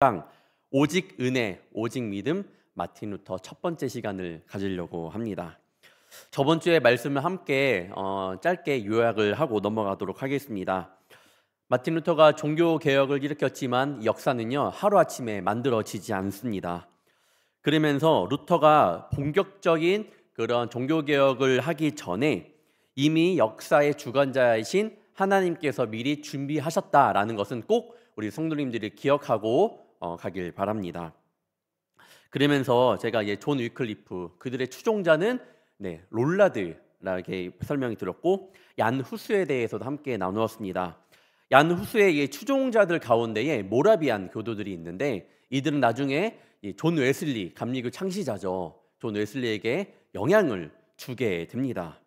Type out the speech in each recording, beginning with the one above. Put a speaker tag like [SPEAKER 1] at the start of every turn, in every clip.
[SPEAKER 1] 강 오직 은혜, 오직 믿음, 마틴 루터 첫 번째 시간을 가지려고 합니다. 저번 주에 말씀을 함께 짧게 요약을 하고 넘어가도록 하겠습니다. 마틴 루터가 종교 개혁을 일으켰지만 역사는요 하루아침에 만들어지지 않습니다. 그러면서 루터가 본격적인 그런 종교 개혁을 하기 전에 이미 역사의 주관자이신 하나님께서 미리 준비하셨다라는 것은 꼭 우리 성도님들이 기억하고 가길 바랍니다. 그러면서 제가 존 위클리프 그들의 추종자는 롤라드라게 설명이 드렸고 얀 후스에 대해서도 함께 나누었습니다. 얀 후스의 추종자들 가운데에 모라비안 교도들이 있는데 이들은 나중에 존 웨슬리 감리교 창시자죠. 존 웨슬리에게 영향을 주게 됩니다.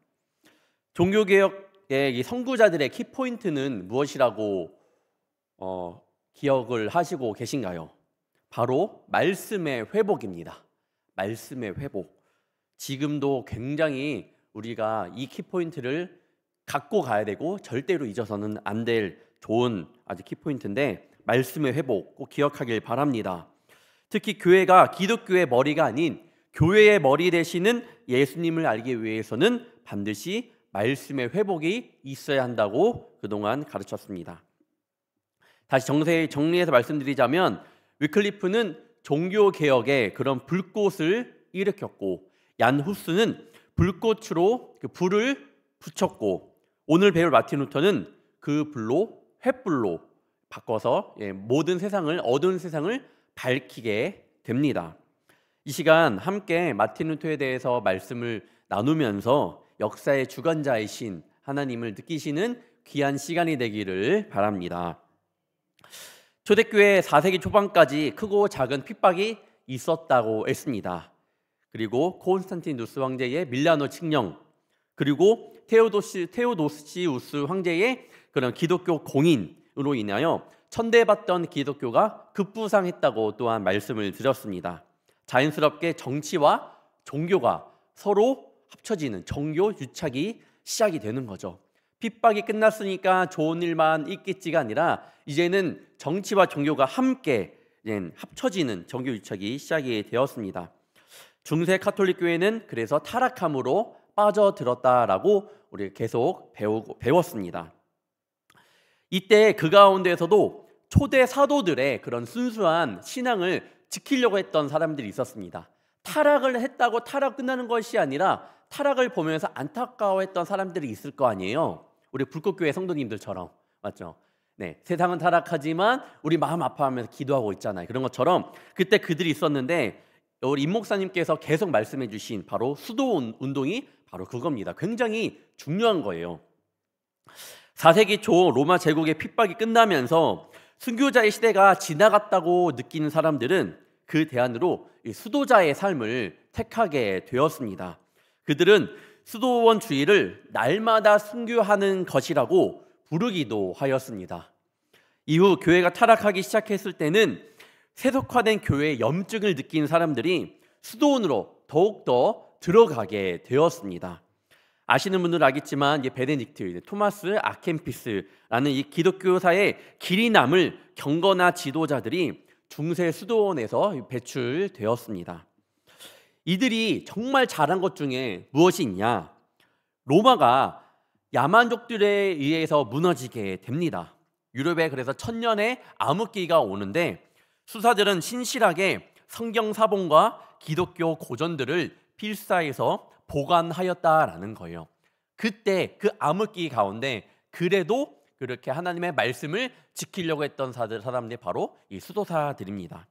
[SPEAKER 1] 종교개혁의 이 선구자들의 키포인트는 무엇이라고 기억을 하시고 계신가요? 바로 말씀의 회복입니다. 말씀의 회복. 지금도 굉장히 우리가 이 키포인트를 갖고 가야 되고 절대로 잊어서는 안 될 좋은 아주 키포인트인데 말씀의 회복 꼭 기억하길 바랍니다. 특히 교회가 기독교의 머리가 아닌 교회의 머리 되시는 예수님을 알기 위해서는 반드시 말씀의 회복이 있어야 한다고 그동안 가르쳤습니다. 다시 정리해서 말씀드리자면 위클리프는 종교개혁의 그런 불꽃을 일으켰고 얀 후스는 불꽃으로 그 불을 붙였고 오늘 배울 마틴 루터는 그 불로 횃불로 바꿔서 모든 세상을 어두운 세상을 밝히게 됩니다. 이 시간 함께 마틴 루터에 대해서 말씀을 나누면서 역사의 주관자이신 하나님을 느끼시는 귀한 시간이 되기를 바랍니다. 초대교회 4세기 초반까지 크고 작은 핍박이 있었다고 했습니다. 그리고 콘스탄티누스 황제의 밀라노 칙령, 그리고 테오도시우스 황제의 그런 기독교 공인으로 인하여 천대받던 기독교가 급부상했다고 또한 말씀을 드렸습니다. 자연스럽게 정치와 종교가 서로 합쳐지는 정교 유착이 시작이 되는 거죠. 핍박이 끝났으니까 좋은 일만 있겠지가 아니라 이제는 정치와 종교가 함께 합쳐지는 정교 유착이 시작이 되었습니다. 중세 카톨릭 교회는 그래서 타락함으로 빠져들었다라고 우리 계속 배웠습니다. 이때 그 가운데에서도 초대 사도들의 그런 순수한 신앙을 지키려고 했던 사람들이 있었습니다. 타락을 했다고 타락 끝나는 것이 아니라 타락을 보면서 안타까워했던 사람들이 있을 거 아니에요. 우리 불꽃교회 성도님들처럼 맞죠? 세상은 타락하지만 우리 마음 아파하면서 기도하고 있잖아요. 그런 것처럼 그때 그들이 있었는데 우리 임 목사님께서 계속 말씀해 주신 바로 수도 운동이 바로 그겁니다. 굉장히 중요한 거예요. 4세기 초 로마 제국의 핍박이 끝나면서 순교자의 시대가 지나갔다고 느끼는 사람들은 그 대안으로 수도자의 삶을 택하게 되었습니다. 그들은 수도원주의를 날마다 순교하는 것이라고 부르기도 하였습니다. 이후 교회가 타락하기 시작했을 때는 세속화된 교회의 염증을 느낀 사람들이 수도원으로 더욱더 들어가게 되었습니다. 아시는 분들은 알겠지만 베네딕트, 토마스 아켄피스라는 이 기독교사의 길이 남을 경건한 지도자들이 중세 수도원에서 배출되었습니다. 이들이 정말 잘한 것 중에 무엇이 있냐? 로마가 야만족들에 의해서 무너지게 됩니다. 유럽에 그래서 천년의 암흑기가 오는데 수사들은 신실하게 성경 사본과 기독교 고전들을 필사해서 보관하였다라는 거예요. 그때 그 암흑기 가운데 그래도 그렇게 하나님의 말씀을 지키려고 했던 사람들이 바로 이 수도사들입니다.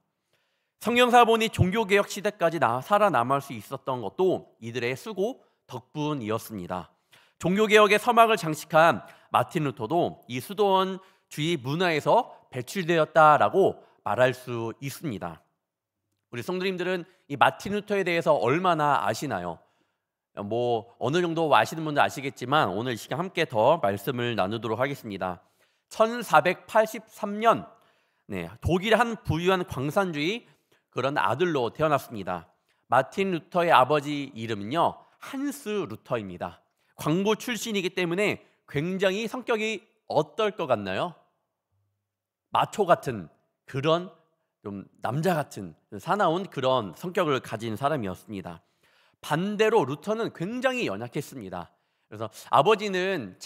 [SPEAKER 1] 성경사본이 종교개혁 시대까지 살아남을 수 있었던 것도 이들의 수고 덕분이었습니다. 종교개혁의 서막을 장식한 마틴 루터도 이 수도원주의 문화에서 배출되었다라고 말할 수 있습니다. 우리 성도님들은 이 마틴 루터에 대해서 얼마나 아시나요? 어느 정도 아시는 분들 아시겠지만 오늘 이 시간 함께 더 말씀을 나누도록 하겠습니다. 1483년 독일의 한 부유한 광산주의 그런 아들로 태어났습니다. 마틴 루터의 아버지 이름은요 한스 루터입니다. 광부 출신이기 때문에 굉장히 성격이 어떨 것 같나요? 마초 같은 그런 좀 남자 같은 사나운 그런 성격을 가진 사람이었습니다. 반대로 루터는 굉장히 연약했습니다. 그래서 아버지는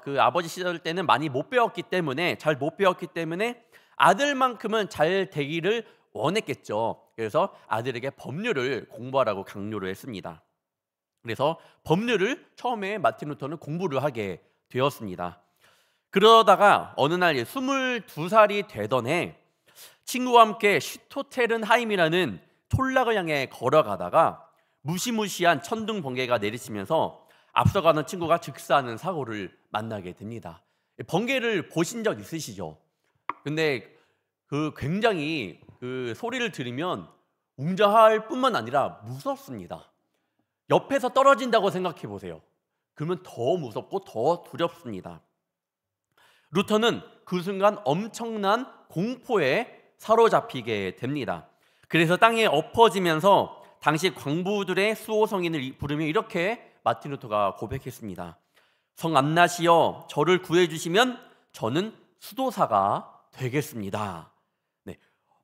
[SPEAKER 1] 그 아버지 시절 때는 많이 못 배웠기 때문에 잘 못 배웠기 때문에 아들만큼은 잘 되기를 원했겠죠. 그래서 아들에게 법률을 공부하라고 강요를 했습니다. 그래서 법률을 처음에 마틴 루터는 공부를 하게 되었습니다. 그러다가 어느 날 22살이 되던 해 친구와 함께 슈토테른하임이라는 촌락을 향해 걸어가다가 무시무시한 천둥 번개가 내리치면서 앞서가는 친구가 즉사하는 사고를 만나게 됩니다. 번개를 보신 적 있으시죠? 근데 그 굉장히 그 소리를 들으면 웅장할 뿐만 아니라 무섭습니다. 옆에서 떨어진다고 생각해 보세요. 그러면 더 무섭고 더 두렵습니다. 루터는 그 순간 엄청난 공포에 사로잡히게 됩니다. 그래서 땅에 엎어지면서 당시 광부들의 수호 성인을 부르며 이렇게 마틴 루터가 고백했습니다. 성안나시여 저를 구해주시면 저는 수도사가 되겠습니다. 네.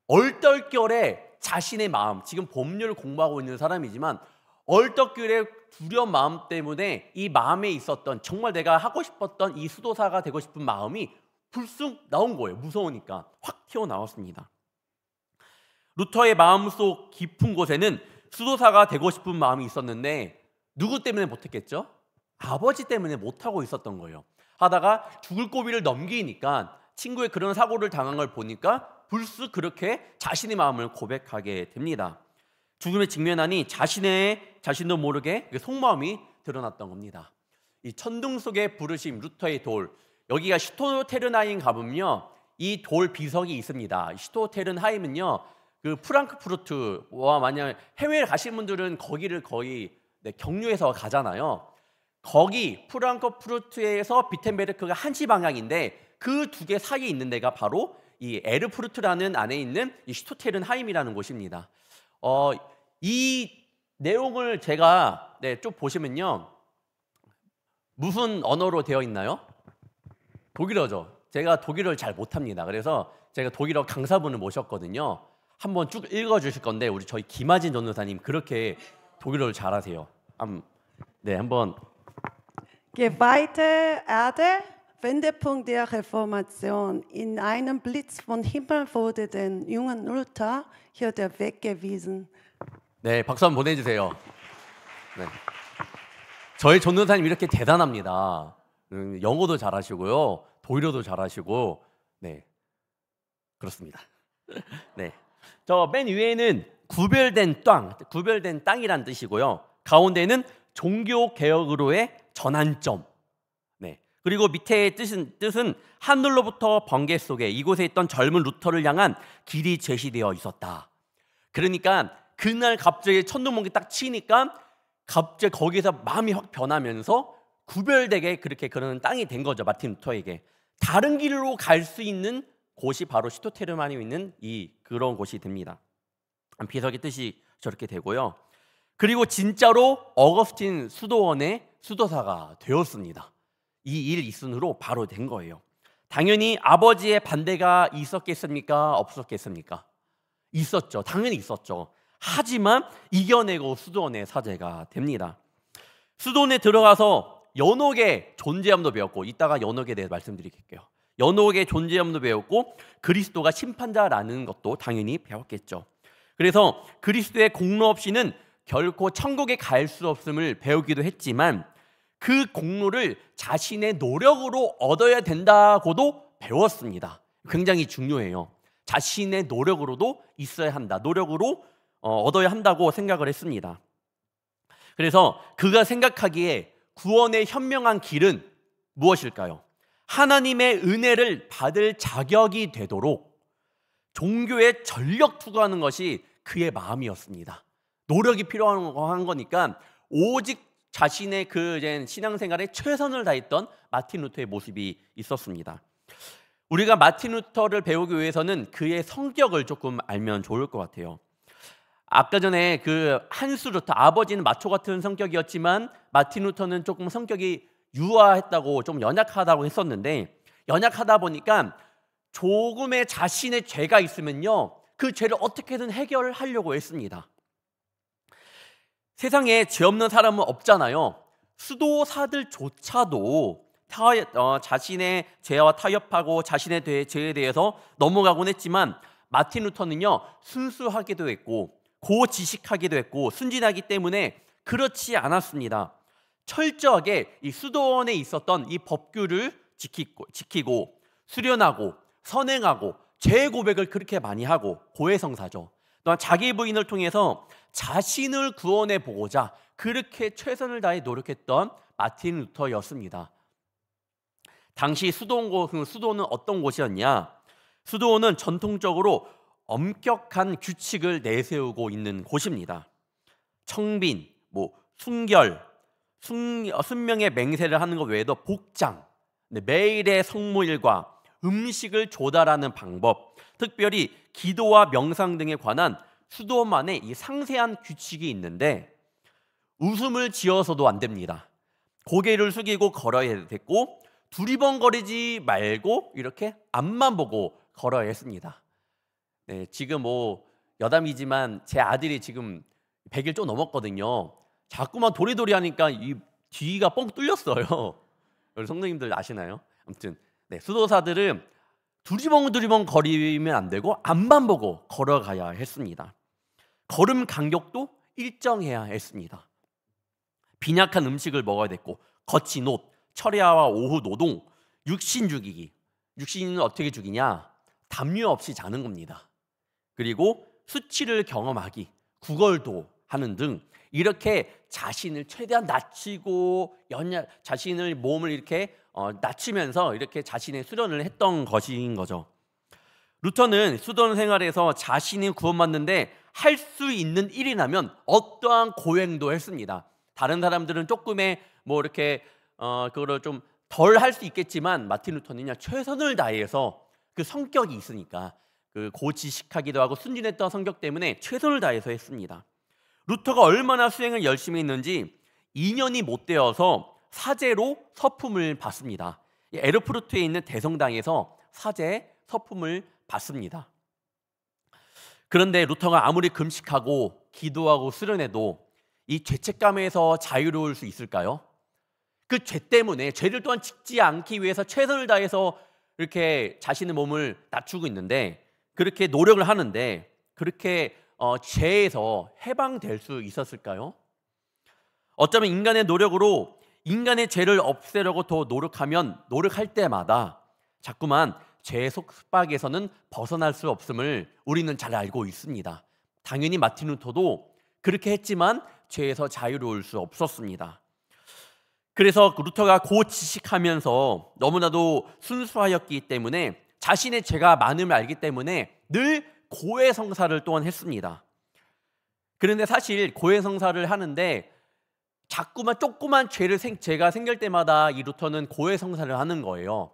[SPEAKER 1] 얼떨결에 자신의 마음, 지금 법률을 공부하고 있는 사람이지만 얼떨결에 두려운 마음 때문에 이 마음에 있었던 정말 내가 하고 싶었던 이 수도사가 되고 싶은 마음이 불쑥 나온 거예요. 무서우니까 확 튀어나왔습니다. 루터의 마음속 깊은 곳에는 수도사가 되고 싶은 마음이 있었는데 누구 때문에 못했겠죠? 아버지 때문에 못하고 있었던 거예요. 하다가 죽을 고비를 넘기니까 친구의 그런 사고를 당한 걸 보니까 불쑥 그렇게 자신의 마음을 고백하게 됩니다. 죽음에 직면하니 자신도 모르게 속마음이 드러났던 겁니다. 이 천둥 속에 부르심 루터의 돌, 여기가 슈토테른하임 가보면요 이 돌 비석이 있습니다. 슈토테른하임은요 그 프랑크푸르트와 만약 해외에 가신 분들은 거기를 거의 경유해서 가잖아요. 거기 프랑크푸르트에서 비텐베르크가 한시 방향인데 그 두 개 사이에 있는 데가 바로 이 에르푸르트라는 안에 있는 이 슈토테른하임이라는 곳입니다. 이 내용을 제가 쭉 보시면요 무슨 언어로 되어 있나요? 독일어죠. 제가 독일어를 잘 못합니다. 그래서 제가 독일어 강사분을 모셨거든요. 한번 쭉 읽어주실 건데 우리 저희 김하진 전도사님 그렇게 독일어를 잘하세요. 한번.
[SPEAKER 2] Geweihte Erde, Wendepunkt der Reformation. In einem Blitz vom Himmel wurde den jungen Luther hier der Weg gewiesen.
[SPEAKER 1] 네, 박수 한번 보내주세요. 네. 저희 전도사님 이렇게 대단합니다. 영어도 잘하시고요, 독일어도 잘하시고, 네, 그렇습니다. 네, 저 맨 위에는 구별된 땅이란 뜻이고요. 가운데는 종교 개혁으로의 전환점. 네, 그리고 밑에의 뜻은 하늘로부터 번개 속에 이곳에 있던 젊은 루터를 향한 길이 제시되어 있었다. 그러니까 그날 갑자기 천둥번개 딱 치니까 갑자기 거기서 마음이 확 변하면서 구별되게 그렇게 그런 땅이 된 거죠. 마틴 루터에게 다른 길로 갈 수 있는 곳이 바로 슈토테른하임에 있는 그런 곳이 됩니다. 비석의 뜻이 저렇게 되고요. 그리고 진짜로 어거스틴 수도원의 수도사가 되었습니다. 이 일 있으므로 바로 된 거예요. 당연히 아버지의 반대가 있었겠습니까? 없었겠습니까? 있었죠. 당연히 있었죠. 하지만 이겨내고 수도원의 사제가 됩니다. 수도원에 들어가서 연옥의 존재함도 배웠고, 이따가 연옥에 대해 말씀드릴게요. 연옥의 존재함도 배웠고 그리스도가 심판자라는 것도 당연히 배웠겠죠. 그래서 그리스도의 공로 없이는 결코 천국에 갈 수 없음을 배우기도 했지만 그 공로를 자신의 노력으로 얻어야 된다고도 배웠습니다. 굉장히 중요해요. 자신의 노력으로도 있어야 한다. 노력으로 얻어야 한다고 생각을 했습니다. 그래서 그가 생각하기에 구원의 현명한 길은 무엇일까요? 하나님의 은혜를 받을 자격이 되도록 종교에 전력 투구하는 것이 그의 마음이었습니다. 노력이 필요한 거니까 오직 자신의 그 신앙생활에 최선을 다했던 마틴 루터의 모습이 있었습니다. 우리가 마틴 루터를 배우기 위해서는 그의 성격을 조금 알면 좋을 것 같아요. 아까 전에 그 한스 루터, 아버지는 마초 같은 성격이었지만 마틴 루터는 조금 성격이 유아했다고, 좀 연약하다고 했었는데, 연약하다 보니까 조금의 자신의 죄가 있으면요 그 죄를 어떻게든 해결하려고 했습니다. 세상에 죄 없는 사람은 없잖아요. 수도사들조차도 자신의 죄와 타협하고 자신의 죄에 대해서 넘어가곤 했지만 마틴 루터는요, 순수하기도 했고 고지식하기도 했고 순진하기 때문에 그렇지 않았습니다. 철저하게 이 수도원에 있었던 이 법규를 지키고 수련하고 선행하고 죄 고백을 그렇게 많이 하고 고해성사죠. 또한 자기 부인을 통해서 자신을 구원해 보고자 그렇게 최선을 다해 노력했던 마틴 루터였습니다. 당시 수도원은 어떤 곳이었냐? 수도원은 전통적으로 엄격한 규칙을 내세우고 있는 곳입니다. 청빈, 순결, 순명의 맹세를 하는 것 외에도 복장, 매일의 성모일과 음식을 조달하는 방법, 특별히 기도와 명상 등에 관한 수도원만의 이 상세한 규칙이 있는데 웃음을 지어서도 안 됩니다. 고개를 숙이고 걸어야 됐고 두리번거리지 말고 이렇게 앞만 보고 걸어야 했습니다. 네, 지금 여담이지만 제 아들이 지금 100일 좀 넘었거든요. 자꾸만 도리도리 하니까 이 뒤가 뻥 뚫렸어요. 우리 성도님들 아시나요? 아무튼 수도사들은 두리번 거리면 안 되고 앞만 보고 걸어가야 했습니다. 걸음 간격도 일정해야 했습니다. 빈약한 음식을 먹어야 됐고 거친 옷, 철야와 오후 노동, 육신 죽이기. 육신은 어떻게 죽이냐? 담요 없이 자는 겁니다. 그리고 수치를 경험하기, 구걸도 하는 등 이렇게 자신을 최대한 낮추고 자신을 몸을 이렇게 낮추면서 이렇게 자신의 수련을 했던 것인 거죠. 루터는 수도원 생활에서 자신이 구원받는데 할 수 있는 일이라면 어떠한 고행도 했습니다. 다른 사람들은 조금의 이렇게 그거를 좀 덜 할 수 있겠지만 마틴 루터는요, 최선을 다해서 그 성격이 있으니까 그 고지식하기도 하고 순진했던 성격 때문에 최선을 다해서 했습니다. 루터가 얼마나 수행을 열심히 했는지 2년이 못 되어서 사제로 서품을 받습니다. 에르푸르트에 있는 대성당에서 사제 서품을 받습니다. 그런데 루터가 아무리 금식하고 기도하고 수련해도 이 죄책감에서 자유로울 수 있을까요? 그 죄 때문에 죄를 또한 짓지 않기 위해서 최선을 다해서 이렇게 자신의 몸을 낮추고 있는데, 그렇게 노력을 하는데 그렇게 죄에서 해방될 수 있었을까요? 어쩌면 인간의 노력으로 인간의 죄를 없애려고 더 노력할 때마다 자꾸만 죄의 속박에서는 벗어날 수 없음을 우리는 잘 알고 있습니다. 당연히 마틴 루터도 그렇게 했지만 죄에서 자유로울 수 없었습니다. 그래서 루터가 고지식하면서 너무나도 순수하였기 때문에 자신의 죄가 많음을 알기 때문에 늘 고해성사를 또한 했습니다. 그런데 사실 고해성사를 하는데 자꾸만 조그만 죄가 생길 때마다 이 루터는 고해성사를 하는 거예요.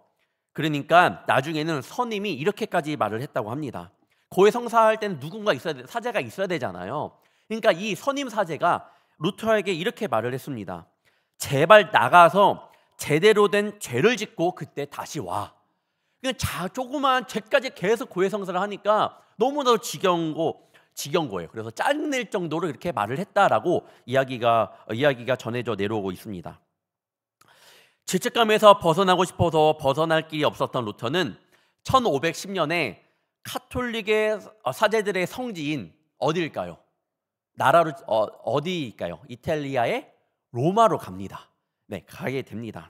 [SPEAKER 1] 그러니까 나중에는 선임이 이렇게까지 말을 했다고 합니다. 고해성사할 때는 누군가 사제가 있어야 되잖아요. 그러니까 이 선임 사제가 루터에게 이렇게 말을 했습니다. 제발 나가서 제대로 된 죄를 짓고 그때 다시 와. 그냥 조그만 죄까지 계속 고해성사를 하니까 너무나도 지겨운 거예요. 그래서 짜증낼 정도로 이렇게 말을 했다라고 이야기가 전해져 내려오고 있습니다. 죄책감에서 벗어나고 싶어서 벗어날 길이 없었던 루터는 1510년에 카톨릭의 사제들의 성지인 어디일까요? 어디일까요? 이탈리아의 로마로 갑니다. 가게 됩니다.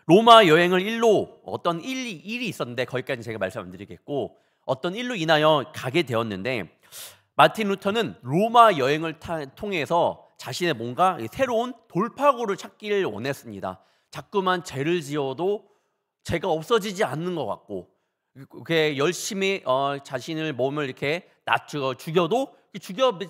[SPEAKER 1] 로마 여행을 어떤 일이 있었는데 거기까지 제가 말씀 안 드리겠고, 어떤 일로 인하여 가게 되었는데 마틴 루터는 로마 여행을 통해서 자신의 뭔가 새로운 돌파구를 찾기를 원했습니다. 자꾸만 죄를 지어도 죄가 없어지지 않는 것 같고, 열심히 자신의 몸을 이렇게 죽여도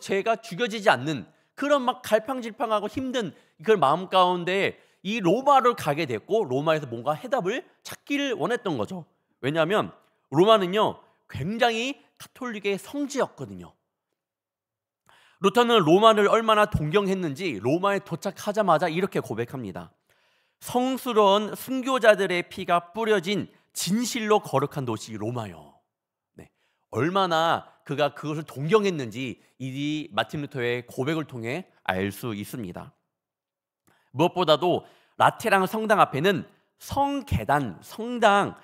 [SPEAKER 1] 죄가 죽여지지 않는 그런 막 갈팡질팡하고 힘든 그런 마음 가운데 이 로마를 가게 됐고, 로마에서 뭔가 해답을 찾기를 원했던 거죠. 왜냐하면 로마는요 굉장히 카톨릭의 성지였거든요. 루터는 로마를 얼마나 동경했는지 로마에 도착하자마자 이렇게 고백합니다. 성스러운 순교자들의 피가 뿌려진 진실로 거룩한 도시 로마요. 얼마나 그가 그것을 동경했는지 이 마틴 루터의 고백을 통해 알 수 있습니다. 무엇보다도 라테랑 성당 앞에는 성계단, 성당에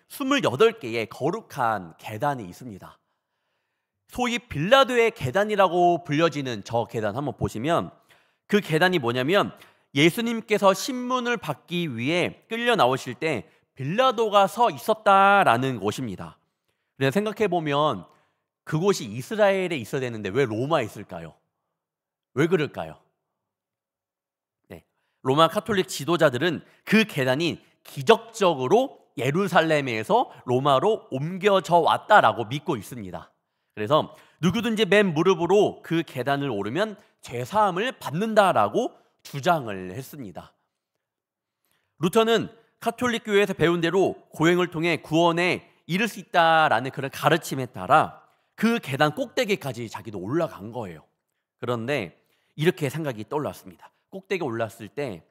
[SPEAKER 1] 28개의 거룩한 계단이 있습니다. 소위 빌라도의 계단이라고 불려지는 저 계단 한번 보시면 그 계단이 뭐냐면 예수님께서 신문을 받기 위해 끌려 나오실 때 빌라도가 서 있었다라는 곳입니다. 그래서 생각해 보면 그곳이 이스라엘에 있어야 되는데 왜 로마에 있을까요? 왜 그럴까요? 네, 로마 카톨릭 지도자들은 그 계단이 기적적으로 예루살렘에서 로마로 옮겨져 왔다라고 믿고 있습니다. 그래서 누구든지 맨 무릎으로 그 계단을 오르면 죄사함을 받는다라고 주장을 했습니다. 루터는 카톨릭 교회에서 배운 대로 고행을 통해 구원에 이를 수 있다라는 그런 가르침에 따라 그 계단 꼭대기까지 자기도 올라간 거예요. 그런데 이렇게 생각이 떠올랐습니다. 꼭대기에 올랐을 때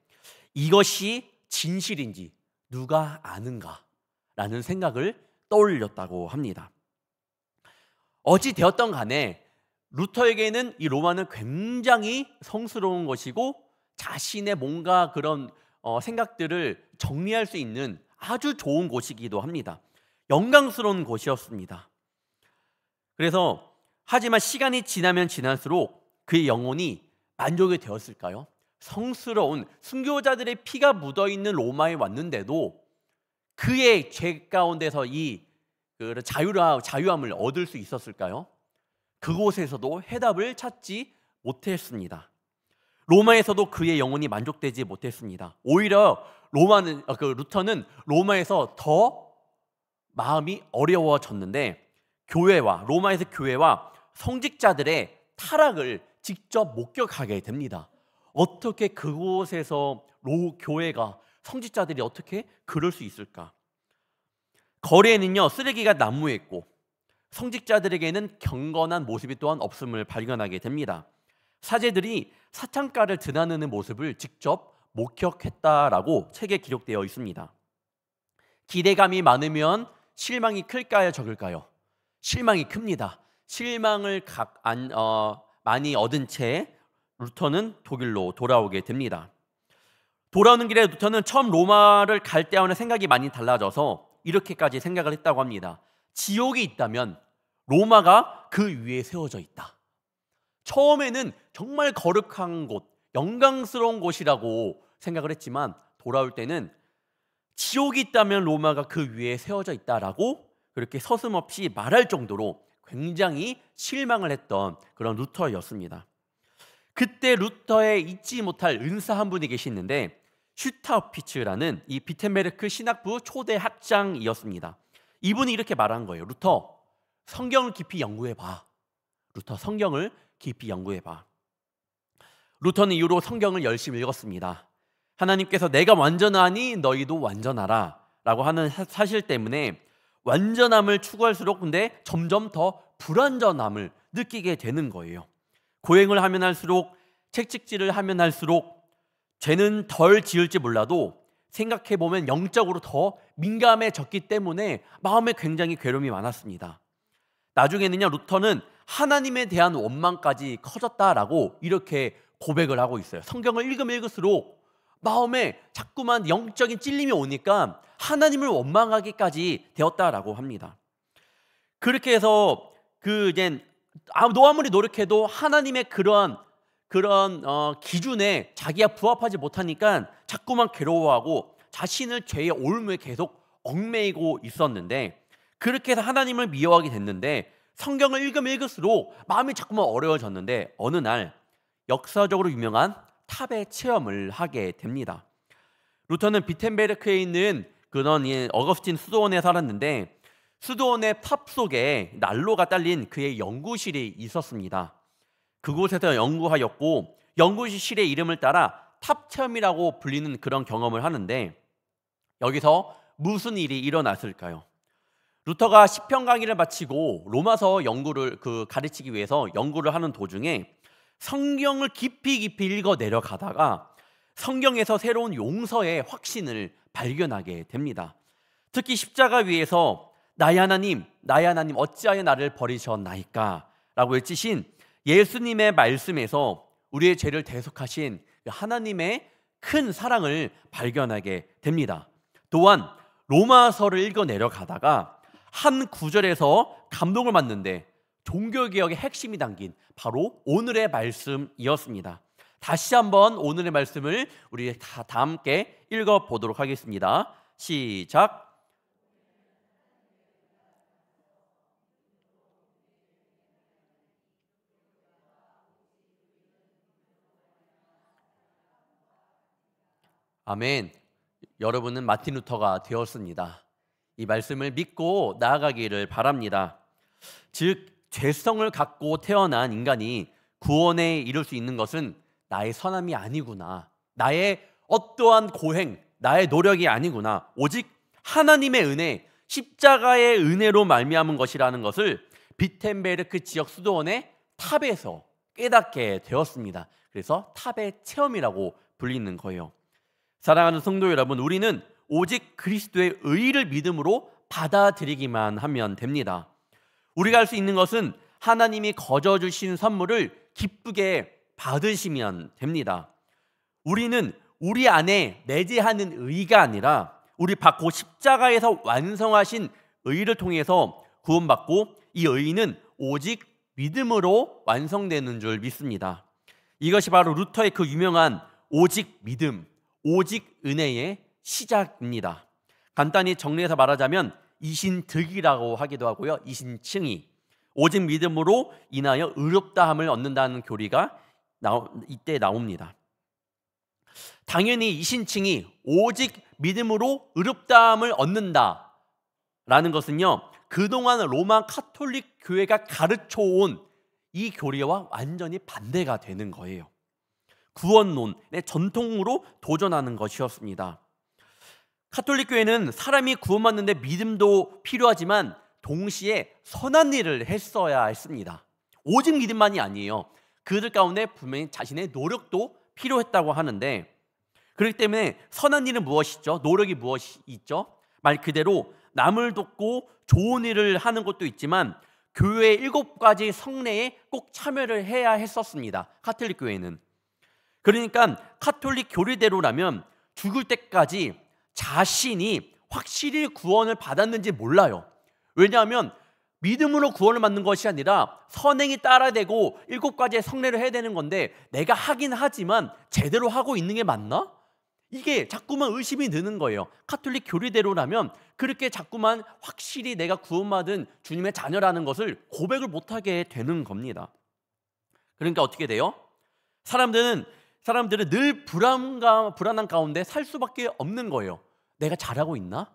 [SPEAKER 1] 이것이 진실인지 누가 아는가라는 생각을 떠올렸다고 합니다. 어찌 되었던 간에 루터에게는 이 로마는 굉장히 성스러운 것이고 자신의 뭔가 그런 생각들을 정리할 수 있는 아주 좋은 곳이기도 합니다. 영광스러운 곳이었습니다. 그래서 하지만 시간이 지나면 지날수록 그의 영혼이 만족이 되었을까요? 성스러운 순교자들의 피가 묻어있는 로마에 왔는데도 그의 죄 가운데서 이 자유함을 얻을 수 있었을까요? 그곳에서도 해답을 찾지 못했습니다. 로마에서도 그의 영혼이 만족되지 못했습니다. 오히려 루터는 로마에서 더 마음이 어려워졌는데 로마에서 교회와 성직자들의 타락을 직접 목격하게 됩니다. 어떻게 그곳에서 교회가 성직자들이 어떻게 그럴 수 있을까? 거리에는요 쓰레기가 난무했고 성직자들에게는 경건한 모습이 또한 없음을 발견하게 됩니다. 사제들이 사창가를 드나드는 모습을 직접 목격했다라고 책에 기록되어 있습니다. 기대감이 많으면 실망이 클까요, 적을까요? 실망이 큽니다. 실망을 많이 얻은 채 루터는 독일로 돌아오게 됩니다. 돌아오는 길에 루터는 처음 로마를 갈 때와는 생각이 많이 달라져서 이렇게까지 생각을 했다고 합니다. 지옥이 있다면 로마가 그 위에 세워져 있다. 처음에는 정말 거룩한 곳, 영광스러운 곳이라고 생각을 했지만 돌아올 때는 지옥이 있다면 로마가 그 위에 세워져 있다라고 그렇게 서슴없이 말할 정도로 굉장히 실망을 했던 그런 루터였습니다. 그때 루터의 잊지 못할 은사 한 분이 계시는데 슈타우피츠라는 이 비텐베르크 신학부 초대 학장이었습니다. 이분이 이렇게 말한 거예요. 루터, 성경을 깊이 연구해봐. 루터, 성경을 깊이 연구해봐. 루터는 이후로 성경을 열심히 읽었습니다. 하나님께서 내가 완전하니 너희도 완전하라 라고 하는 사실 때문에 완전함을 추구할수록 근데 점점 더 불완전함을 느끼게 되는 거예요. 고행을 하면 할수록 채찍질을 하면 할수록 죄는 덜 지을지 몰라도 생각해보면 영적으로 더 민감해졌기 때문에 마음에 굉장히 괴로움이 많았습니다. 나중에는요 루터는 하나님에 대한 원망까지 커졌다라고 이렇게 고백을 하고 있어요. 성경을 읽으면 읽을수록 마음에 자꾸만 영적인 찔림이 오니까 하나님을 원망하기까지 되었다라고 합니다. 그렇게 해서 아무리 노력해도 하나님의 그런 기준에 자기가 부합하지 못하니까 자꾸만 괴로워하고 자신을 죄의 올무에 계속 얽매이고 있었는데 그렇게 해서 하나님을 미워하게 됐는데 성경을 읽으면 읽을수록 마음이 자꾸만 어려워졌는데 어느 날 역사적으로 유명한 탑의 체험을 하게 됩니다. 루터는 비텐베르크에 있는 그런 어거스틴 수도원에 살았는데 수도원의 탑 속에 난로가 딸린 그의 연구실이 있었습니다. 그곳에서 연구하였고 연구실의 이름을 따라 탑 체험이라고 불리는 그런 경험을 하는데 여기서 무슨 일이 일어났을까요? 루터가 시편 강의를 마치고 로마서 연구를 가르치기 위해서 연구를 하는 도중에 성경을 깊이 읽어 내려가다가 성경에서 새로운 용서의 확신을 발견하게 됩니다. 특히 십자가 위에서 나의 하나님 어찌하여 나를 버리셨나이까 라고 외치신 예수님의 말씀에서 우리의 죄를 대속하신 하나님의 큰 사랑을 발견하게 됩니다. 또한 로마서를 읽어 내려가다가 한 구절에서 감동을 받는데 종교개혁의 핵심이 담긴 바로 오늘의 말씀이었습니다. 다시 한번 오늘의 말씀을 우리 다 함께 읽어보도록 하겠습니다. 시작. 아멘. 여러분은 마틴 루터가 되었습니다. 이 말씀을 믿고 나아가기를 바랍니다. 즉 죄성을 갖고 태어난 인간이 구원에 이를 수 있는 것은 나의 선함이 아니구나, 나의 어떠한 고행, 나의 노력이 아니구나, 오직 하나님의 은혜, 십자가의 은혜로 말미암은 것이라는 것을 비텐베르크 지역 수도원의 탑에서 깨닫게 되었습니다. 그래서 탑의 체험이라고 불리는 거예요. 사랑하는 성도 여러분, 우리는 오직 그리스도의 의를 믿음으로 받아들이기만 하면 됩니다. 우리가 할 수 있는 것은 하나님이 거저 주신 선물을 기쁘게 받으시면 됩니다. 우리는 우리 안에 내재하는 의가 아니라 우리 받고 십자가에서 완성하신 의를 통해서 구원받고, 이 의는 오직 믿음으로 완성되는 줄 믿습니다. 이것이 바로 루터의 그 유명한 오직 믿음, 오직 은혜의 시작입니다. 간단히 정리해서 말하자면 이신득이라고 하기도 하고요, 이신칭의, 오직 믿음으로 인하여 의롭다함을 얻는다는 교리가 이때 나옵니다. 당연히 이신칭의 오직 믿음으로 의롭다함을 얻는다라는 것은요, 그동안 로마 카톨릭 교회가 가르쳐온 이 교리와 완전히 반대가 되는 거예요. 구원론의 전통으로 도전하는 것이었습니다. 카톨릭 교회는 사람이 구원받는데 믿음도 필요하지만 동시에 선한 일을 했어야 했습니다. 오직 믿음만이 아니에요. 그들 가운데 분명히 자신의 노력도 필요했다고 하는데, 그렇기 때문에 선한 일은 무엇이죠? 노력이 무엇이 있죠? 말 그대로 남을 돕고 좋은 일을 하는 것도 있지만 교회의 7가지 성례에 꼭 참여를 해야 했었습니다. 카톨릭 교회는. 그러니까 카톨릭 교리대로라면 죽을 때까지 자신이 확실히 구원을 받았는지 몰라요. 왜냐하면 믿음으로 구원을 받는 것이 아니라 선행이 따라야 되고 7가지의 성례를 해야 되는 건데, 내가 하긴 하지만 제대로 하고 있는 게 맞나? 이게 자꾸만 의심이 드는 거예요. 카톨릭 교리대로라면 그렇게 자꾸만 확실히 내가 구원받은 주님의 자녀라는 것을 고백을 못하게 되는 겁니다. 그러니까 어떻게 돼요? 사람들은 늘 불안한 가운데 살 수밖에 없는 거예요. 내가 잘하고 있나?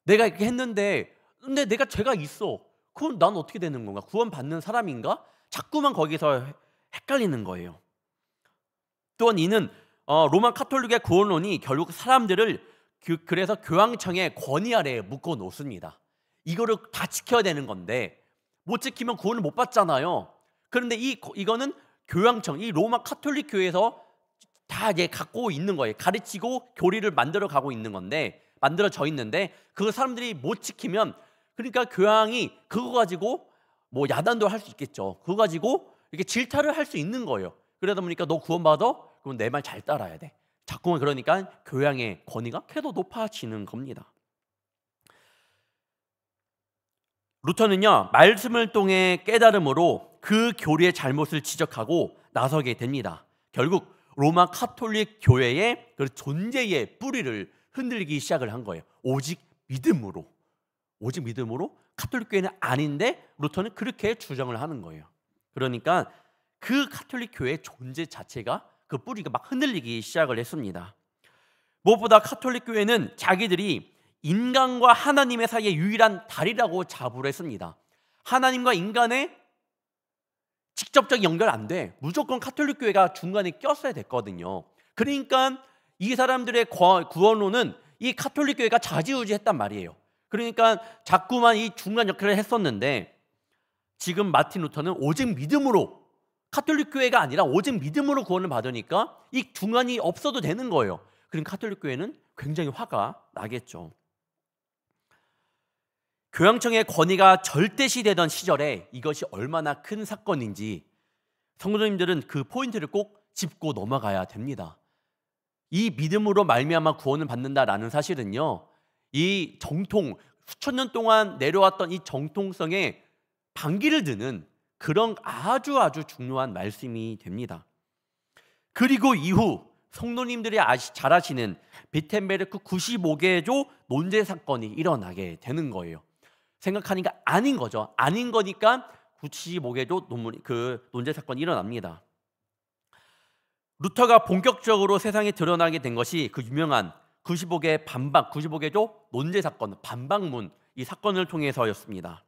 [SPEAKER 1] 내가 이렇게 했는데 근데 내가 죄가 있어. 그럼 난 어떻게 되는 건가? 구원받는 사람인가? 자꾸만 거기서 헷갈리는 거예요. 또한 이는 로마 카톨릭의 구원론이 결국 사람들을 그래서 교황청의 권위 아래에 묶어 놓습니다. 이거를 다 지켜야 되는 건데 못 지키면 구원을 못 받잖아요. 그런데 이거는 교황청, 이 로마 카톨릭 교회에서 다 이제 갖고 있는 거예요. 가르치고 교리를 만들어 가고 있는 건데, 만들어져 있는데 그 사람들이 못 지키면, 그러니까 교황이 그거 가지고 뭐 야단도 할 수 있겠죠. 그거 가지고 이렇게 질타를 할 수 있는 거예요. 그러다 보니까 너 구원받아? 그럼 내 말 잘 따라야 돼. 자꾸만 그러니까 교황의 권위가 계속 높아지는 겁니다. 루터는요, 말씀을 통해 깨달음으로 그 교리의 잘못을 지적하고 나서게 됩니다. 결국 로마 카톨릭 교회의 그 존재의 뿌리를 흔들기 시작을 한 거예요. 오직 믿음으로 카톨릭 교회는 아닌데 루터는 그렇게 주장을 하는 거예요. 그러니까 그 카톨릭 교회의 존재 자체가, 그 뿌리가 막 흔들리기 시작을 했습니다. 무엇보다 카톨릭 교회는 자기들이 인간과 하나님의 사이의 유일한 다리라고 자부를 했습니다. 하나님과 인간의 직접적 연결 안 돼. 무조건 카톨릭 교회가 중간에 꼈어야 됐거든요. 그러니까 이 사람들의 구원론은 이 카톨릭 교회가 좌지우지했단 말이에요. 그러니까 자꾸만 이 중간 역할을 했었는데, 지금 마틴 루터는 오직 믿음으로, 카톨릭 교회가 아니라 오직 믿음으로 구원을 받으니까 이 중간이 없어도 되는 거예요. 그럼 카톨릭 교회는 굉장히 화가 나겠죠. 교황청의 권위가 절대시되던 시절에 이것이 얼마나 큰 사건인지 성도님들은 그 포인트를 꼭 짚고 넘어가야 됩니다. 이 믿음으로 말미암아 구원을 받는다라는 사실은요, 이 정통, 수천 년 동안 내려왔던 이 정통성에 반기를 드는 그런 아주 중요한 말씀이 됩니다. 그리고 이후 성도님들이 잘 아시는 비텐베르크 95개조 논제 사건이 일어나게 되는 거예요. 생각하니까 아닌 거죠. 아닌 거니까 95개조 논제 사건이 일어납니다. 루터가 본격적으로 세상에 드러나게 된 것이 그 유명한 95개조 논제 사건, 반박문, 이 사건을 통해서였습니다.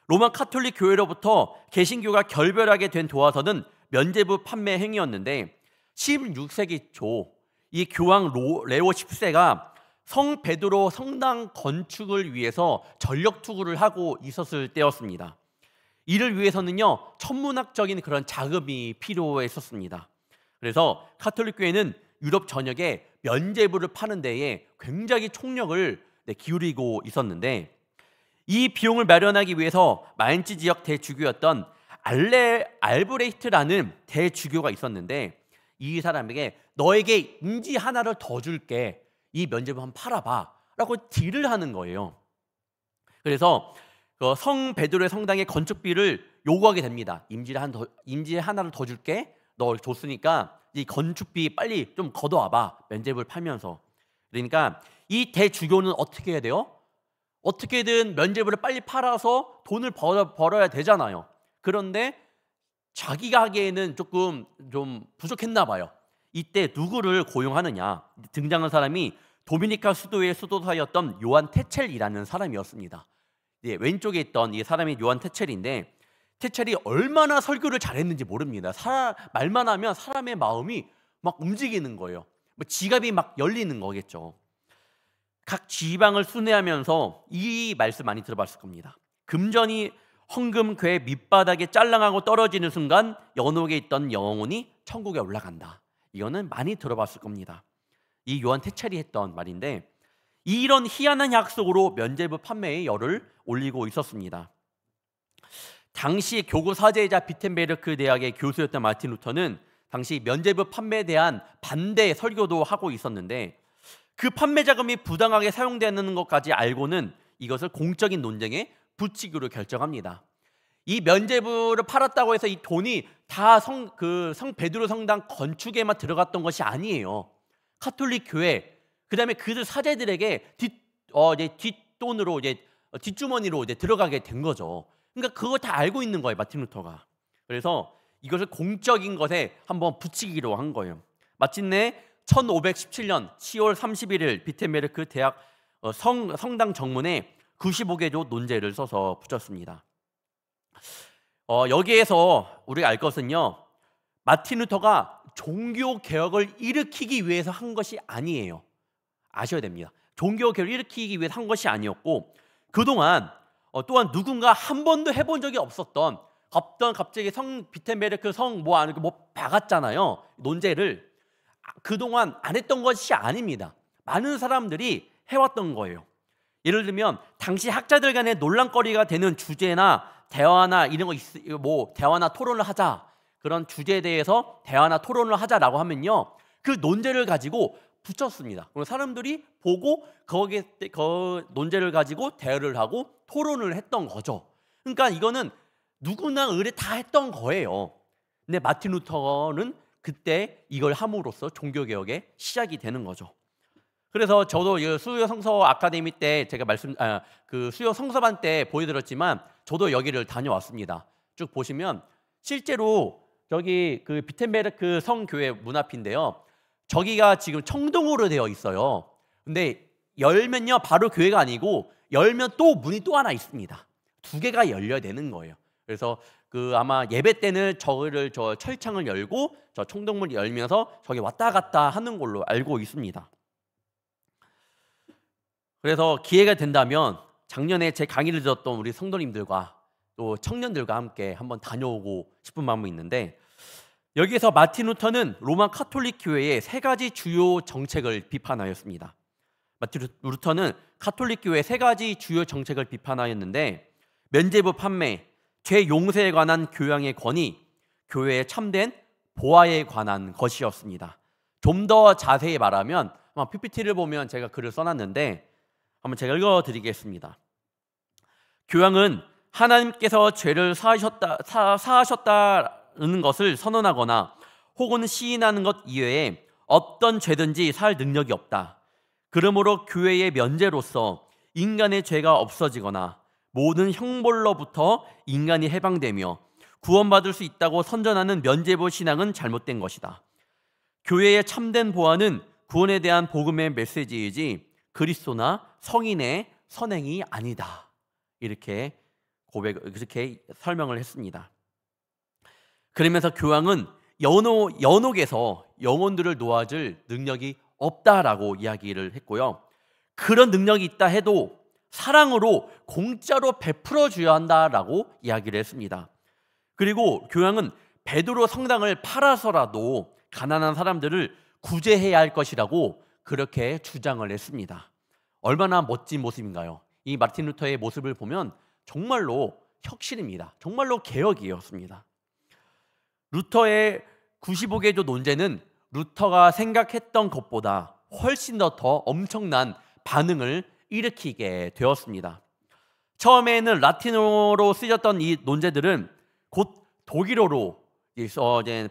[SPEAKER 1] 로마 카톨릭 교회로부터 개신교가 결별하게 된 도화서는 면죄부 판매 행위였는데 16세기 초 이 교황 레오 10세가 성 베드로 성당 건축을 위해서 전력 투구를 하고 있었을 때였습니다. 이를 위해서는요, 천문학적인 그런 자금이 필요했었습니다. 그래서 카톨릭 교회는 유럽 전역에 면죄부를 파는 데에 굉장히 총력을 기울이고 있었는데, 이 비용을 마련하기 위해서 마인츠 지역 대주교였던 알브레히트라는 대주교가 있었는데, 이 사람에게 너에게 임지 하나를 더 줄게, 이 면죄부 한번 팔아봐 라고 딜을 하는 거예요. 그래서 성 베드로의 성당의 건축비를 요구하게 됩니다. 임지 하나를 더 줄게, 너 줬으니까 이 건축비 빨리 좀 걷어와봐, 면죄부를 팔면서. 그러니까 이 대주교는 어떻게 해야 돼요? 어떻게든 면죄부를 빨리 팔아서 돈을 벌어야 되잖아요. 그런데 자기가 하기에는 조금 좀 부족했나 봐요. 이때 누구를 고용하느냐? 등장한 사람이 도미니카 수도의 수도사였던 요한 테첼이라는 사람이었습니다. 왼쪽에 있던 이 사람이 요한 테첼인데, 테첼이 얼마나 설교를 잘했는지 모릅니다. 말만 하면 사람의 마음이 막 움직이는 거예요. 지갑이 막 열리는 거겠죠. 각 지방을 순회하면서 이 말씀 많이 들어봤을 겁니다. 금전이 헌금궤 밑바닥에 짤랑하고 떨어지는 순간 연옥에 있던 영혼이 천국에 올라간다. 이거는 많이 들어봤을 겁니다. 이 요한 테첼이 했던 말인데, 이런 희한한 약속으로 면죄부 판매에 열을 올리고 있었습니다. 당시 교구 사제이자 비텐베르크 대학의 교수였던 마틴 루터는 당시 면죄부 판매에 대한 반대 설교도 하고 있었는데, 그 판매 자금이 부당하게 사용되는 것까지 알고는 이것을 공적인 논쟁에 붙이기로 결정합니다. 이 면죄부를 팔았다고 해서 이 돈이 다 성 베드로 성당 건축에만 들어갔던 것이 아니에요. 카톨릭 교회, 그다음에 그들 사제들에게 뒷돈으로 뒷주머니로 들어가게 된 거죠. 그러니까 그거 다 알고 있는 거예요, 마틴 루터가. 그래서 이것을 공적인 것에 한번 붙이기로 한 거예요. 마침내 1517년 10월 31일 비텐베르크 대학 성당 정문에 95개조 논제를 써서 붙였습니다. 여기에서 우리가 알 것은요, 마틴 루터가 종교 개혁을 일으키기 위해서 한 것이 아니에요. 아셔야 됩니다. 종교 개혁을 일으키기 위해서 한 것이 아니었고, 그동안 또한 누군가 한 번도 해본 적이 없었던 갑자기 성 비텐베르크 성 박았잖아요. 논제를 그동안 안 했던 것이 아닙니다. 많은 사람들이 해왔던 거예요. 예를 들면 당시 학자들 간의 논란거리가 되는 주제나 대화나 이런 거 대화나 토론을 하자, 그런 주제에 대해서 대화나 토론을 하자라고 하면요, 그 논제를 가지고 붙였습니다. 그럼 사람들이 보고 거기에 그 논제를 가지고 대화를 하고 토론을 했던 거죠. 그러니까 이거는 누구나 의뢰 다 했던 거예요. 근데 마틴 루터는 그때 이걸 함으로써 종교개혁의 시작이 되는 거죠. 그래서 저도 수요 성서 아카데미 때 제가 그 수요 성서반 때 보여드렸지만, 저도 여기를 다녀왔습니다. 쭉 보시면 실제로 저기 그 비텐베르크 성교회 문 앞인데요, 저기가 지금 청동으로 되어 있어요. 근데 열면요, 바로 교회가 아니고 열면 또 문이 또 하나 있습니다. 두 개가 열려야 되는 거예요. 그래서 아마 예배 때는 저 철창을 열고 저 청동문을 열면서 저기 왔다 갔다 하는 걸로 알고 있습니다. 그래서 기회가 된다면 작년에 제 강의를 들었던 우리 성도님들과 또 청년들과 함께 한번 다녀오고 싶은 마음이 있는데, 여기에서 마틴 루터는 로마 카톨릭 교회의 세 가지 주요 정책을 비판하였습니다. 마틴 루터는 가톨릭 교회 세 가지 주요 정책을 비판하였는데, 면죄부 판매, 죄 용서에 관한 교양의 권위, 교회의 참된 보아에 관한 것이었습니다. 좀 더 자세히 말하면 아마 PPT를 보면 제가 글을 써놨는데 한번 제가 읽어드리겠습니다. 교양은 하나님께서 죄를 사하셨다는 것을 선언하거나 혹은 시인하는 것 이외에 어떤 죄든지 살 능력이 없다. 그러므로 교회의 면죄로서 인간의 죄가 없어지거나 모든 형벌로부터 인간이 해방되며 구원받을 수 있다고 선전하는 면죄부 신앙은 잘못된 것이다. 교회의 참된 보아는 구원에 대한 복음의 메시지이지 그리스도나 성인의 선행이 아니다. 이렇게 그렇게 설명을 했습니다. 그러면서 교황은 연옥에서 영혼들을 놓아줄 능력이 없다라고 이야기를 했고요. 그런 능력이 있다 해도 사랑으로 공짜로 베풀어 줘야 한다라고 이야기를 했습니다. 그리고 교황은 베드로 성당을 팔아서라도 가난한 사람들을 구제해야 할 것이라고 그렇게 주장을 했습니다. 얼마나 멋진 모습인가요? 이 마틴 루터의 모습을 보면 정말로 혁신입니다. 정말로 개혁이었습니다. 루터의 95개조 논제는 루터가 생각했던 것보다 훨씬 더 엄청난 반응을 일으키게 되었습니다. 처음에는 라틴어로 쓰였던 이 논제들은 곧 독일어로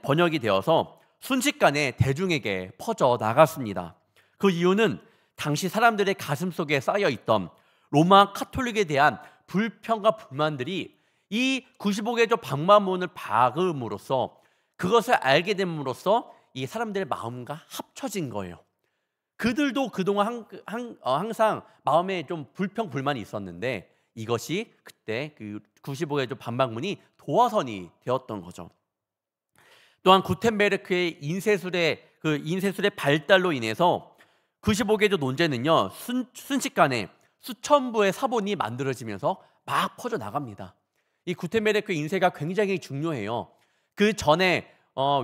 [SPEAKER 1] 번역이 되어서 순식간에 대중에게 퍼져 나갔습니다. 그 이유는 당시 사람들의 가슴속에 쌓여있던 로마 카톨릭에 대한 불평과 불만들이 이 95개조 방만문을 박음으로써 그것을 알게 됨으로써 이 사람들의 마음과 합쳐진 거예요. 그들도 그동안 항상 마음에 좀 불평 불만이 있었는데 이것이 그때 그 95개조 반박문이 도화선이 되었던 거죠. 또한 구텐베르크의 인쇄술의 발달로 인해서 95개조 논제는요 순식간에 수천 부의 사본이 만들어지면서 막 퍼져 나갑니다. 이 구텐베르크 인쇄가 굉장히 중요해요. 그 전에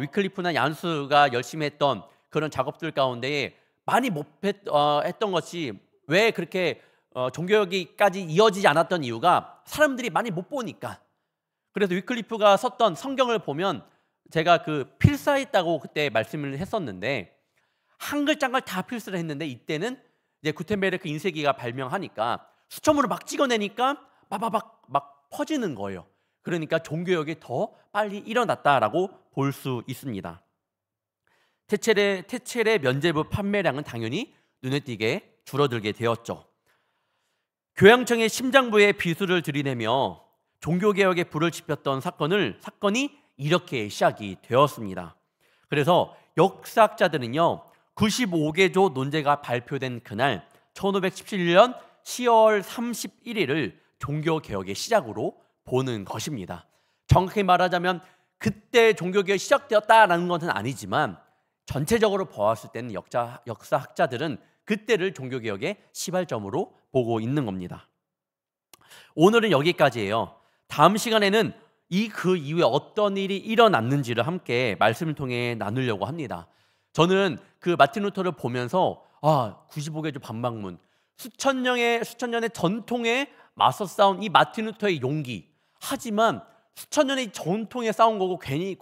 [SPEAKER 1] 위클리프나 얀수가 열심히 했던 그런 작업들 가운데 많이 못했던 것이 왜 그렇게 종교개혁까지 이어지지 않았던 이유가 사람들이 많이 못 보니까. 그래서 위클리프가 썼던 성경을 보면 제가 그 필사했다고 그때 말씀을 했었는데 한 글자 한 글 다 필사를 했는데 이때는 이제 구텐베르크 인쇄기가 발명하니까 수첩으로 막 찍어내니까 막 퍼지는 거예요. 그러니까 종교개혁이 더 빨리 일어났다라고 볼 수 있습니다. 테첼의 면죄부 판매량은 당연히 눈에 띄게 줄어들게 되었죠. 교양청의 심장부에 비수를 들이대며 종교개혁에 불을 지폈던 사건이 이렇게 시작이 되었습니다. 그래서 역사학자들은요 95개조 논제가 발표된 그날 1517년 10월 31일을 종교개혁의 시작으로 보는 것입니다. 정확히 말하자면 그때 종교개혁이 시작되었다라는 것은 아니지만 전체적으로 보았을 때는 역사학자들은 그때를 종교개혁의 시발점으로 보고 있는 겁니다. 오늘은 여기까지예요. 다음 시간에는 그 이후에 어떤 일이 일어났는지를 함께 말씀을 통해 나누려고 합니다. 저는 그 마틴 루터를 보면서 95개조 반박문, 수천 년의 전통에 맞서 싸운 이 마틴 루터의 용기, 하지만 수천 년의 전통에 싸운 거고 괜히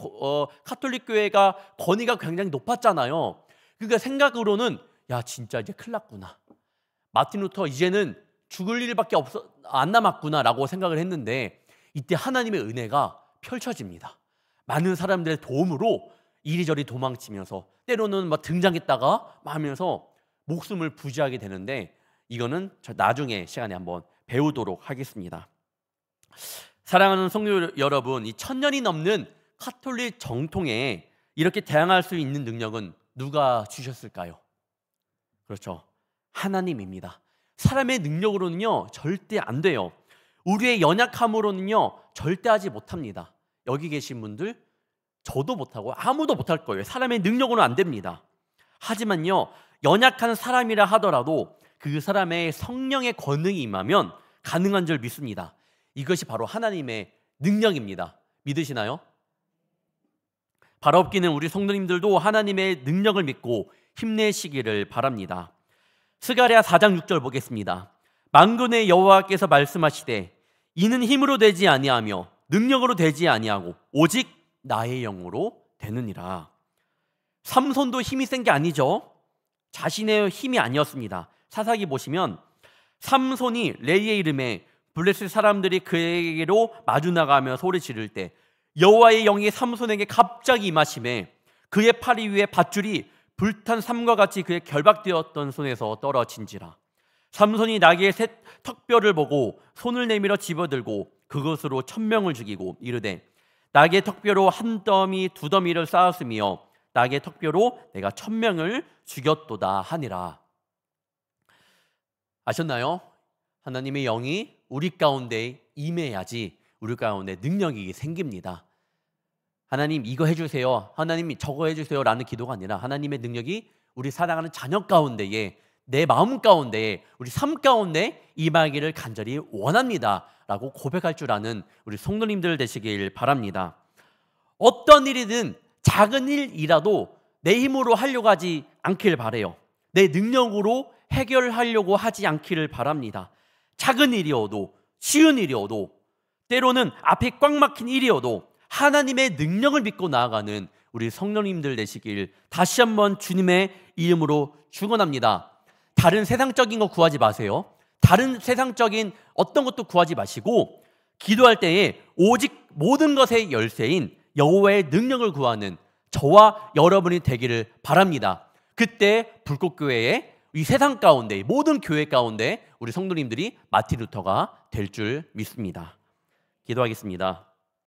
[SPEAKER 1] 카톨릭 교회가 권위가 굉장히 높았잖아요. 그러니까 생각으로는 진짜 이제 큰일 났구나. 마틴 루터 이제는 죽을 일밖에 안 남았구나라고 생각을 했는데 이때 하나님의 은혜가 펼쳐집니다. 많은 사람들의 도움으로 이리저리 도망치면서 때로는 등장했다가 하면서 목숨을 부지하게 되는데 이거는 나중에 시간에 한번 배우도록 하겠습니다. 사랑하는 성도 여러분, 이 1000년이 넘는 카톨릭 정통에 이렇게 대항할 수 있는 능력은 누가 주셨을까요? 그렇죠. 하나님입니다. 사람의 능력으로는요 절대 안 돼요. 우리의 연약함으로는요 절대 하지 못합니다. 여기 계신 분들 저도 못하고 아무도 못할 거예요. 사람의 능력으로는 안 됩니다. 하지만요 연약한 사람이라 하더라도 그 사람의 성령의 권능이 임하면 가능한 줄 믿습니다. 이것이 바로 하나님의 능력입니다. 믿으시나요? 발업기는 우리 성도님들도 하나님의 능력을 믿고 힘내시기를 바랍니다. 스가랴 4장 6절 보겠습니다. 만군의 여호와께서 말씀하시되 이는 힘으로 되지 아니하며 능력으로 되지 아니하고 오직 나의 영으로 되느니라. 삼손도 힘이 센 게 아니죠. 자신의 힘이 아니었습니다. 사사기 보시면 삼손이 레이의 이름에 블레셋 사람들이 그에게로 마주 나가며 소리 지를 때 여호와의 영이 삼손에게 갑자기 임하심에 그의 팔 위에 밧줄이 불탄 삼과 같이 그의 결박되었던 손에서 떨어진지라. 삼손이 나귀의 새 턱뼈를 보고 손을 내밀어 집어들고 그것으로 1000명을 죽이고 이르되 나귀의 턱뼈로 한 더미 두 더미를 쌓았으며 나귀의 턱뼈로 내가 1000명을 죽였도다 하니라. 아셨나요? 하나님의 영이 우리 가운데 임해야지 우리 가운데 능력이 생깁니다. 하나님 이거 해주세요, 하나님 저거 해주세요 라는 기도가 아니라 하나님의 능력이 우리 사랑하는 자녀 가운데에, 내 마음 가운데에, 우리 삶 가운데 임하기를 간절히 원합니다 라고 고백할 줄 아는 우리 성도님들 되시길 바랍니다. 어떤 일이든 작은 일이라도 내 힘으로 하려고 하지 않길 바라요. 내 능력으로 해결하려고 하지 않기를 바랍니다. 작은 일이어도, 쉬운 일이어도, 때로는 앞에 꽉 막힌 일이어도 하나님의 능력을 믿고 나아가는 우리 성도님들 되시길 다시 한번 주님의 이름으로 축원합니다. 다른 세상적인 거 구하지 마세요. 다른 세상적인 어떤 것도 구하지 마시고 기도할 때에 오직 모든 것의 열쇠인 여호와의 능력을 구하는 저와 여러분이 되기를 바랍니다. 그때 불꽃교회의 이 세상 가운데, 모든 교회 가운데 우리 성도님들이 마틴 루터가 될 줄 믿습니다. 기도하겠습니다.